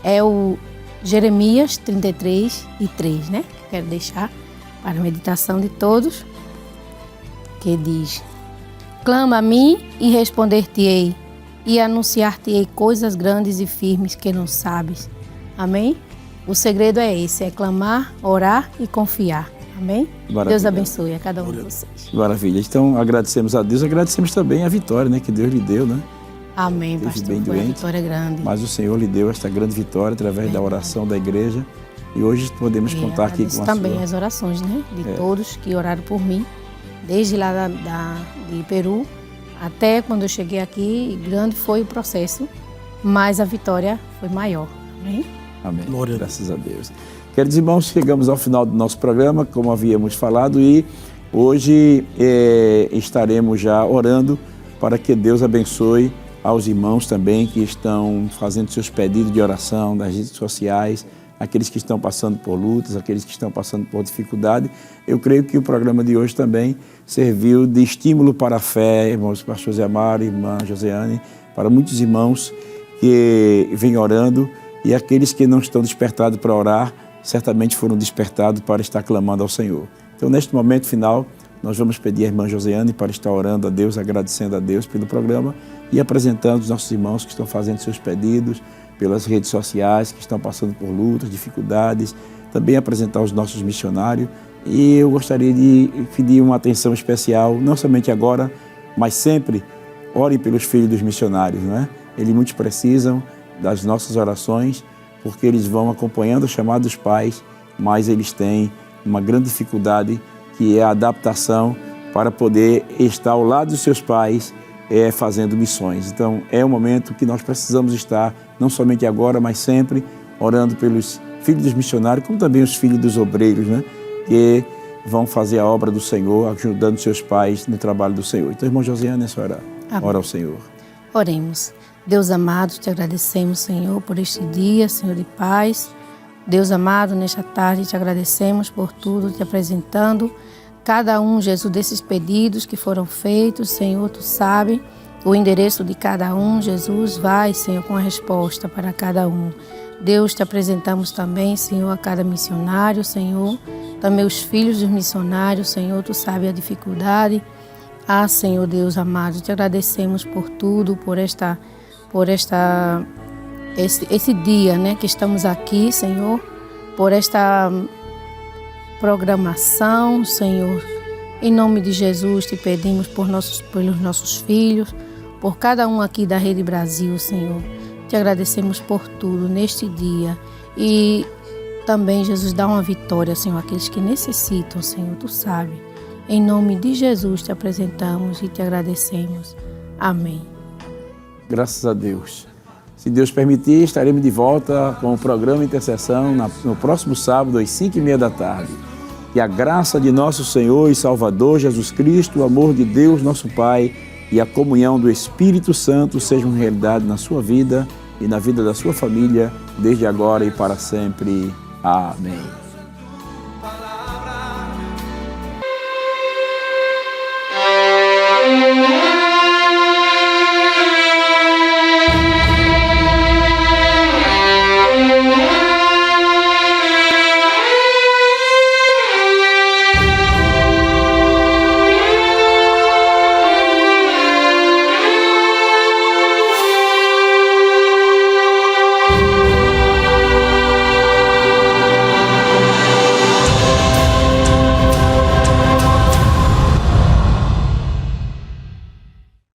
é o Jeremias 33:3, né? Que quero deixar para a meditação de todos, que diz: clama a mim e responder-te-ei, e anunciar-te-ei coisas grandes e firmes que não sabes. Amém? O segredo é esse, é clamar, orar e confiar. Amém? Maravilha. Deus abençoe a cada um de vocês. Maravilha. Então, agradecemos a Deus, agradecemos também a vitória, né, que Deus lhe deu, né? Amém, Esteve pastor. bem Foi uma doente, vitória grande. mas o Senhor lhe deu esta grande vitória através da oração da igreja. E hoje podemos contar aqui com a também sua. as orações, né? De todos que oraram por mim, desde lá de Peru até quando eu cheguei aqui. Grande foi o processo, mas a vitória foi maior. Amém? Amém. Glória. Graças a Deus. Queridos irmãos, chegamos ao final do nosso programa, como havíamos falado, e hoje estaremos já orando para que Deus abençoe aos irmãos também que estão fazendo seus pedidos de oração nas redes sociais, aqueles que estão passando por lutas, aqueles que estão passando por dificuldade. Eu creio que o programa de hoje também serviu de estímulo para a fé, irmãos, pastor Zé Amaro, irmã Josiane, para muitos irmãos que vêm orando, e aqueles que não estão despertados para orar, certamente foram despertados para estar clamando ao Senhor. Então, neste momento final, nós vamos pedir à irmã Josiane para estar orando a Deus, agradecendo a Deus pelo programa e apresentando os nossos irmãos que estão fazendo seus pedidos pelas redes sociais, que estão passando por lutas, dificuldades, também apresentar os nossos missionários. E eu gostaria de pedir uma atenção especial, não somente agora, mas sempre, orem pelos filhos dos missionários, não é? Eles muitos precisam das nossas orações, porque eles vão acompanhando o chamado dos pais, mas eles têm uma grande dificuldade, que é a adaptação para poder estar ao lado dos seus pais, fazendo missões. Então, é um momento que nós precisamos estar, não somente agora, mas sempre, orando pelos filhos dos missionários, como também os filhos dos obreiros, né? Que vão fazer a obra do Senhor, ajudando seus pais no trabalho do Senhor. Então, irmão Josiane, é só orar. Ora ao Senhor. Oremos. Deus amado, te agradecemos, Senhor, por este dia, Senhor de paz. Deus amado, nesta tarde te agradecemos por tudo, te apresentando cada um, Jesus, desses pedidos que foram feitos. Senhor, tu sabe o endereço de cada um. Jesus, vai, Senhor, com a resposta para cada um. Deus, te apresentamos também, Senhor, a cada missionário, Senhor, também os filhos dos missionários, Senhor, tu sabe a dificuldade. Ah, Senhor Deus amado, te agradecemos por tudo, por esse dia, né, que estamos aqui, Senhor, por esta programação, Senhor. Em nome de Jesus, te pedimos pelos nossos filhos, por cada um aqui da Rede Brasil, Senhor. Te agradecemos por tudo neste dia. E também, Jesus, dá uma vitória, Senhor, àqueles que necessitam, Senhor, tu sabe. Em nome de Jesus, te apresentamos e te agradecemos. Amém. Graças a Deus. Se Deus permitir, estaremos de volta com o programa Intercessão no próximo sábado, às 5h30 da tarde. Que a graça de nosso Senhor e Salvador Jesus Cristo, o amor de Deus, nosso Pai, e a comunhão do Espírito Santo sejam realidade na sua vida e na vida da sua família, desde agora e para sempre. Amém.